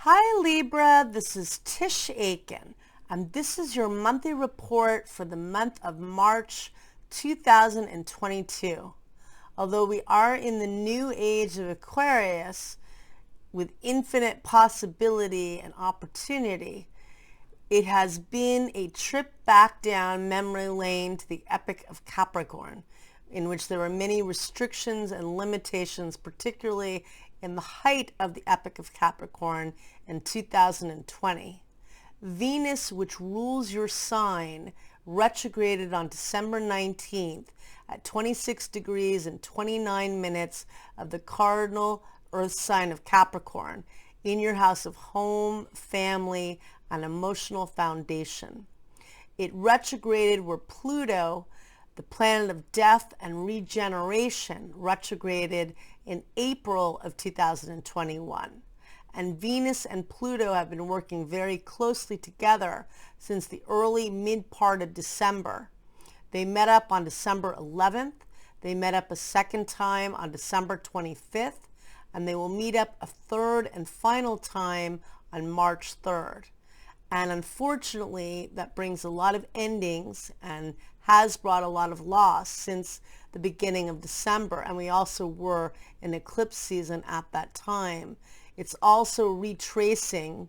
Hi Libra, this is Tisch Aitken, and this is your monthly report for the month of March 2022. Although we are in the new age of Aquarius with infinite possibility and opportunity, it has been a trip back down memory lane to the epoch of Capricorn, in which there were many restrictions and limitations, particularly in the height of the epoch of Capricorn in 2020. Venus, which rules your sign, retrograded on December 19th at 26 degrees and 29 minutes of the cardinal earth sign of Capricorn in your house of home, family, and emotional foundation. It retrograded where Pluto, the planet of death and regeneration, retrograded in April of 2021. And Venus and Pluto have been working very closely together since the early mid part of December. They met up on December 11th. They met up a second time on December 25th, and they will meet up a third and final time on March 3rd. And unfortunately, that brings a lot of endings and has brought a lot of loss since the beginning of December. And we also were in eclipse season at that time. It's also retracing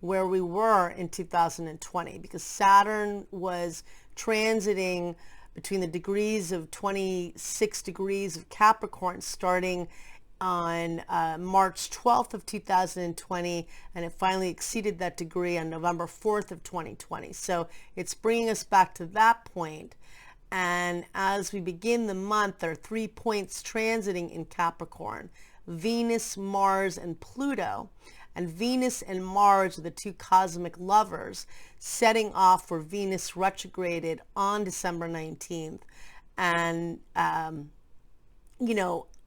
where we were in 2020 because Saturn was transiting between the degrees of 26 degrees of Capricorn starting on March 12th of 2020, and it finally exceeded that degree on November 4th of 2020. So it's bringing us back to that point. And as we begin the month, there are 3 points transiting in Capricorn: Venus, Mars, and Pluto. And Venus and Mars are the two cosmic lovers, setting off where Venus retrograded on December 19th. And,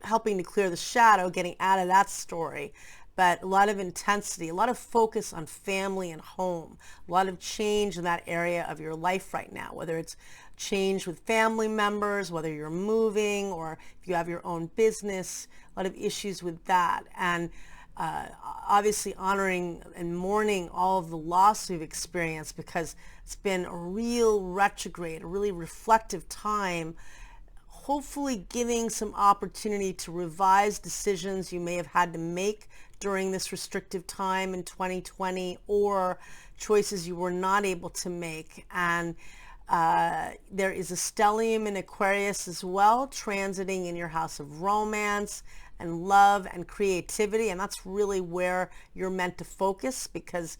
helping to clear the shadow, getting out of that story. But a lot of intensity, a lot of focus on family and home, a lot of change in that area of your life right now, whether it's change with family members, whether you're moving, or if you have your own business, a lot of issues with that. And obviously honoring and mourning all of the loss we've experienced, because it's been a real retrograde, a really reflective time, hopefully giving some opportunity to revise decisions you may have had to make during this restrictive time in 2020, or choices you were not able to make. And there is a stellium in Aquarius as well, transiting in your house of romance and love and creativity. And that's really where you're meant to focus, because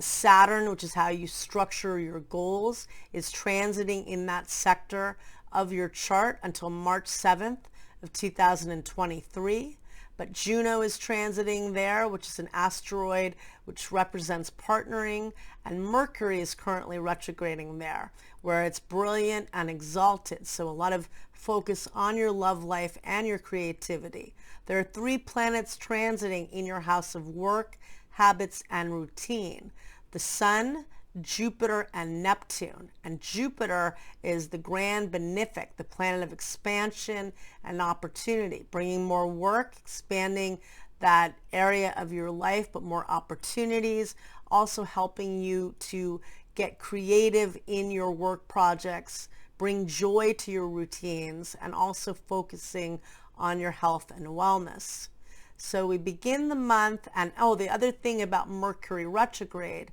Saturn, which is how you structure your goals, is transiting in that sector of your chart until March 7th of 2023. But Juno is transiting there, which is an asteroid which represents partnering, and Mercury is currently retrograding there, where it's brilliant and exalted. So a lot of focus on your love life and your creativity. There are 3 planets transiting in your house of work, habits, and routine: the Sun, Jupiter, and Neptune. And Jupiter is the grand benefic, the planet of expansion and opportunity, bringing more work, expanding that area of your life, but more opportunities, also helping you to get creative in your work projects, bring joy to your routines, and also focusing on your health and wellness. So we begin the month, and the other thing about Mercury retrograde,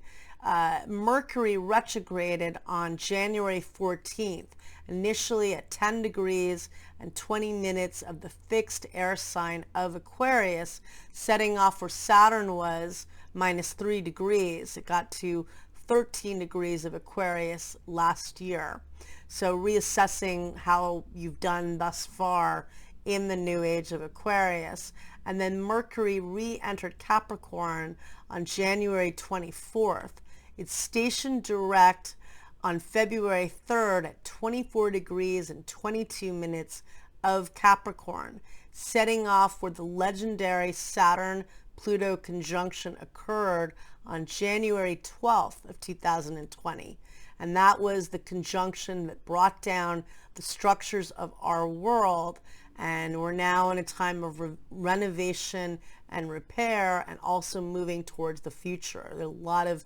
Mercury retrograded on January 14th, initially at 10 degrees and 20 minutes of the fixed air sign of Aquarius, setting off where Saturn was -3 degrees. It got to 13 degrees of Aquarius last year. So reassessing how you've done thus far in the new age of Aquarius. And then Mercury re-entered Capricorn on January 24th. It's stationed direct on February 3rd at 24 degrees and 22 minutes of Capricorn, setting off where the legendary Saturn-Pluto conjunction occurred on January 12th of 2020. And that was the conjunction that brought down the structures of our world And we're now in a time of renovation and repair, and also moving towards the future. There are a lot of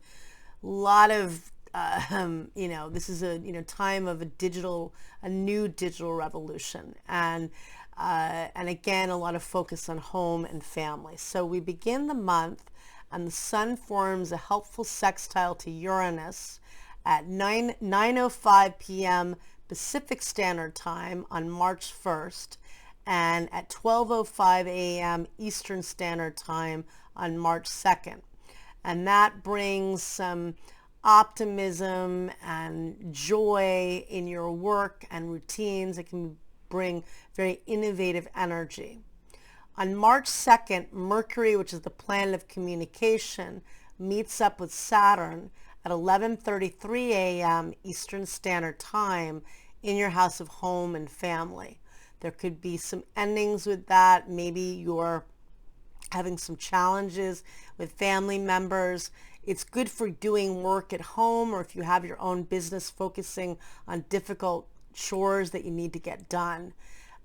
this is a time of a new digital revolution, and again, a lot of focus on home and family. So we begin the month, and the sun forms a helpful sextile to Uranus at 9:05 p.m. Pacific Standard Time on March 1st, and at 12:05 a.m. Eastern Standard Time on March 2nd. And that brings some optimism and joy in your work and routines. It can bring very innovative energy. On March 2nd, Mercury, which is the planet of communication, meets up with Saturn at 11:33 a.m. Eastern Standard Time in your house of home and family. There could be some endings with that. Maybe you're having some challenges with family members. It's good for doing work at home, or if you have your own business, focusing on difficult chores that you need to get done.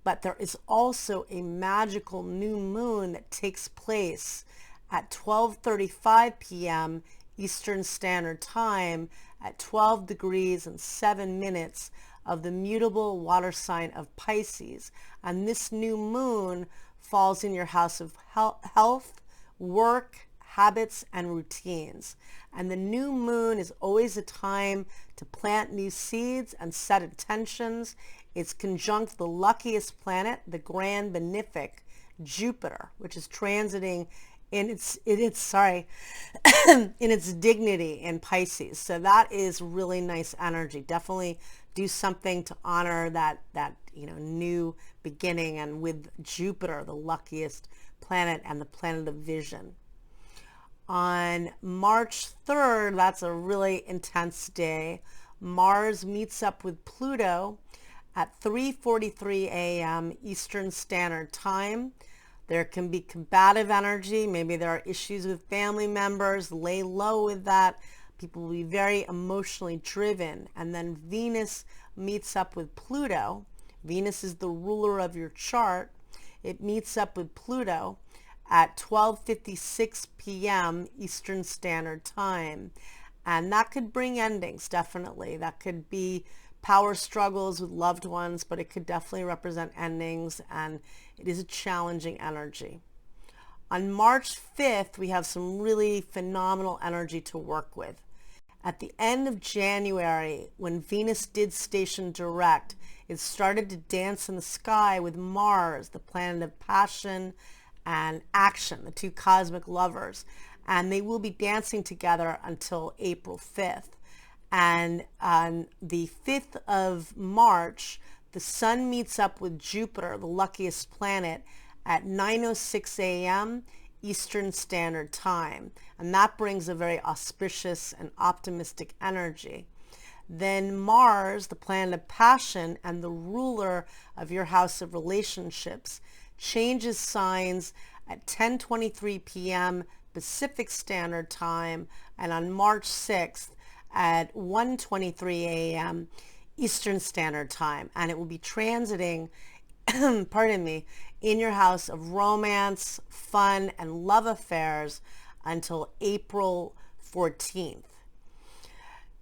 But there is also a magical new moon that takes place at 12:35 p.m. Eastern Standard Time at 12 degrees and 7 minutes of the mutable water sign of Pisces. And this new moon falls in your house of health, work, habits, and routines. And the new moon is always a time to plant new seeds and set intentions. It's conjunct the luckiest planet, the grand benefic Jupiter, which is transiting in its in its dignity in Pisces. So that is really nice energy. Definitely do something to honor that new beginning, and with Jupiter, the luckiest planet and the planet of vision. On March 3rd, that's a really intense day. Mars meets up with Pluto at 3:43 a.m. Eastern Standard Time. There can be combative energy. Maybe there are issues with family members. Lay low with that. People will be very emotionally driven. And then Venus meets up with Pluto. Venus is the ruler of your chart. It meets up with Pluto at 12:56 p.m. Eastern Standard Time. And that could bring endings, definitely. That could be power struggles with loved ones, but it could definitely represent endings, and it is a challenging energy. On March 5th, we have some really phenomenal energy to work with. At the end of January, when Venus did station direct, it started to dance in the sky with Mars, the planet of passion and action, the two cosmic lovers. And they will be dancing together until April 5th. And on the 5th of March, the sun meets up with Jupiter, the luckiest planet, at 9:06 a.m. Eastern Standard Time. And that brings a very auspicious and optimistic energy. Then Mars, the planet of passion and the ruler of your house of relationships, changes signs at 10:23 p.m. Pacific Standard Time, and on March 6th at 1:23 a.m. Eastern Standard Time. And it will be transiting pardon me, in your house of romance, fun, and love affairs until April 14th.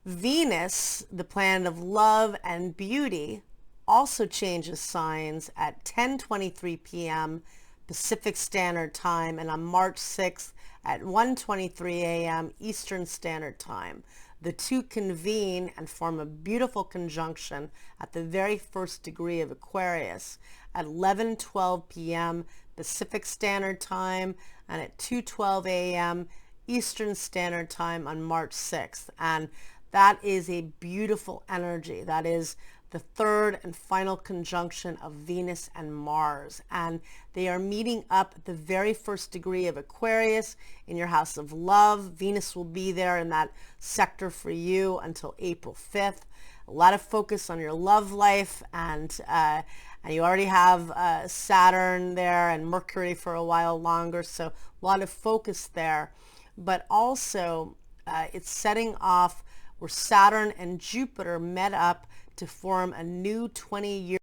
Venus, the planet of love and beauty, also changes signs at 10:23 p.m. Pacific Standard Time, and on March 6th at 1:23 a.m. Eastern Standard Time. The two convene and form a beautiful conjunction at the very first degree of Aquarius at 11:12 p.m. Pacific Standard Time and at 2:12 a.m. Eastern Standard Time on March 6th. And that is a beautiful energy. That is the third and final conjunction of Venus and Mars. And they are meeting up at the very first degree of Aquarius in your house of love. Venus will be there in that sector for you until April 5th. A lot of focus on your love life, and you already have Saturn there and Mercury for a while longer, so a lot of focus there. But also it's setting off where Saturn and Jupiter met up to form a new 20-year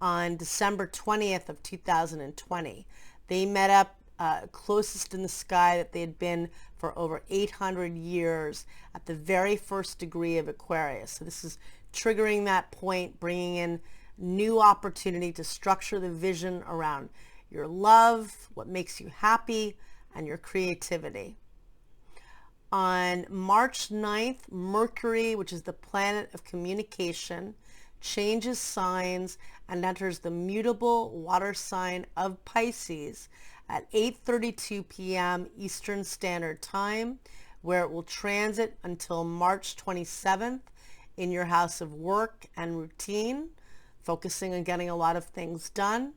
on December 20th of 2020. They met up closest in the sky that they had been for over 800 years at the very first degree of Aquarius. So this is triggering that point, bringing in new opportunity to structure the vision around your love, what makes you happy, and your creativity. On March 9th, Mercury, which is the planet of communication, changes signs and enters the mutable water sign of Pisces at 8:32 p.m. Eastern Standard Time, where it will transit until March 27th in your house of work and routine, focusing on getting a lot of things done.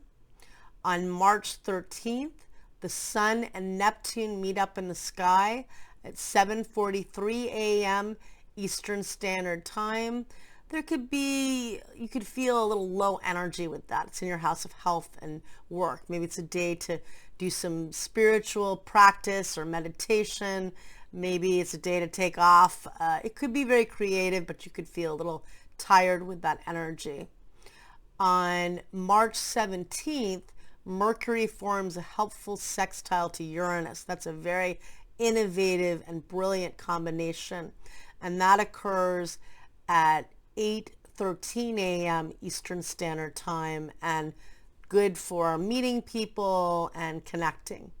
On March 13th, the Sun and Neptune meet up in the sky at 7:43 a.m. Eastern Standard Time. You could feel a little low energy with that. It's in your house of health and work. Maybe it's a day to do some spiritual practice or meditation. Maybe it's a day to take off. It could be very creative, but you could feel a little tired with that energy. On March 17th, Mercury forms a helpful sextile to Uranus. That's a very innovative and brilliant combination. And that occurs at 8:13 a.m. Eastern Standard Time, and good for meeting people and connecting.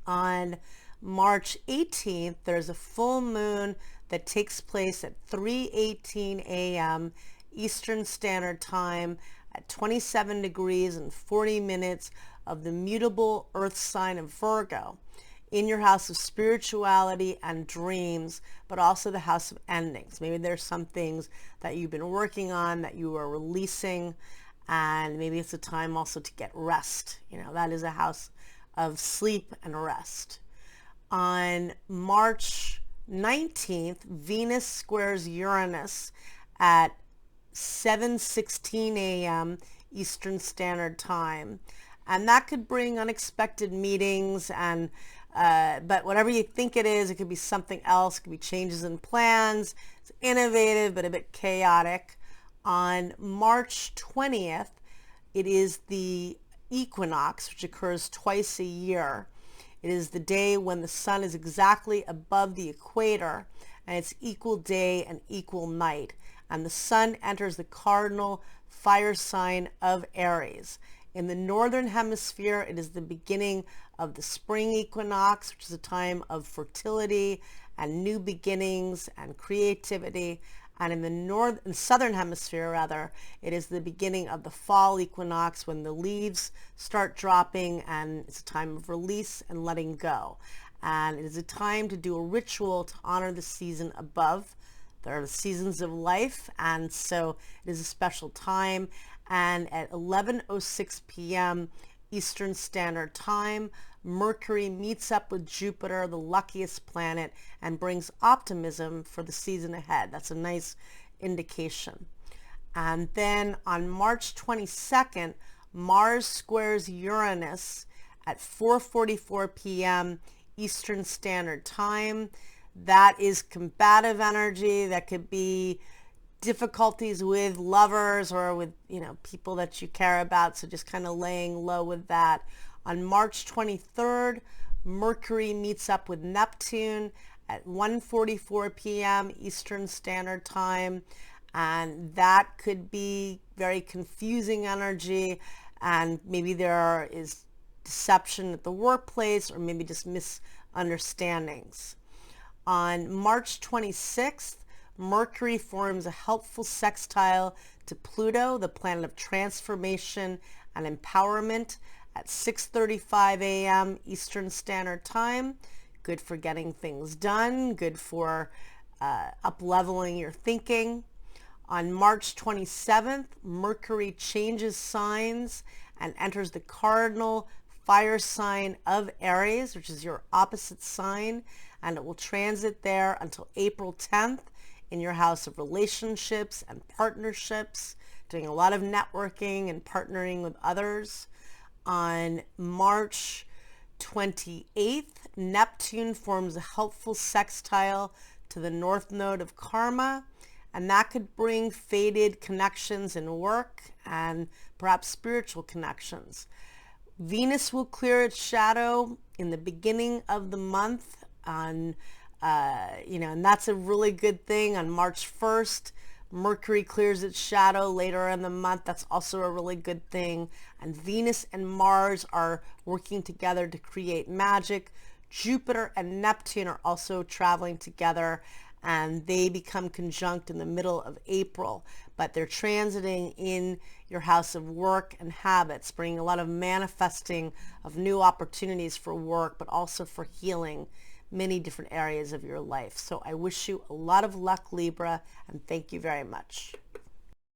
On March 18th, there's a full moon that takes place at 3:18 a.m. Eastern Standard Time at 27 degrees and 40 minutes of the mutable earth sign of Virgo, in your house of spirituality and dreams, but also the house of endings. Maybe there's some things that you've been working on that you are releasing, and maybe it's a time also to get rest. That is a house of sleep and rest. On March 19th, Venus squares Uranus at 7:16 a.m. Eastern Standard Time, and that could bring unexpected meetings and but whatever you think it is, it could be something else. It could be changes in plans. It's innovative, but a bit chaotic. On March 20th, it is the equinox, which occurs twice a year. It is the day when the sun is exactly above the equator, and it's equal day and equal night. And the sun enters the cardinal fire sign of Aries. In the northern hemisphere, it is the beginning of the spring equinox, which is a time of fertility and new beginnings and creativity. And in the southern hemisphere, it is the beginning of the fall equinox, when the leaves start dropping, and it's a time of release and letting go. And it is a time to do a ritual to honor the season above. There are the seasons of life, and so it is a special time. And at 11:06 p.m. Eastern Standard Time, Mercury meets up with Jupiter, the luckiest planet, and brings optimism for the season ahead. That's a nice indication. And then on March 22nd, Mars squares Uranus at 4:44 p.m. Eastern Standard Time. That is combative energy. That could be difficulties with lovers or with people that you care about, so just kind of laying low with that. On March 23rd, Mercury meets up with Neptune at 1:44 p.m. Eastern Standard Time, and that could be very confusing energy, and maybe there is deception at the workplace, or maybe just misunderstandings. On March 26th, Mercury forms a helpful sextile to Pluto, the planet of transformation and empowerment, at 6:35 a.m. Eastern Standard Time. Good for getting things done, good for up-leveling your thinking. On March 27th, Mercury changes signs and enters the cardinal fire sign of Aries, which is your opposite sign, and it will transit there until April 10th in your house of relationships and partnerships, doing a lot of networking and partnering with others. On March 28th, Neptune forms a helpful sextile to the north node of Karma And that could bring faded connections in work and perhaps spiritual connections. Venus will clear its shadow in the beginning of the month on, and that's a really good thing. On March 1st, Mercury clears its shadow later in the month. That's also a really good thing. And Venus and Mars are working together to create magic. Jupiter and Neptune are also traveling together, and they become conjunct in the middle of April, but they're transiting in your house of work and habits, bringing a lot of manifesting of new opportunities for work, but also for healing many different areas of your life. So I wish you a lot of luck, Libra, and thank you very much.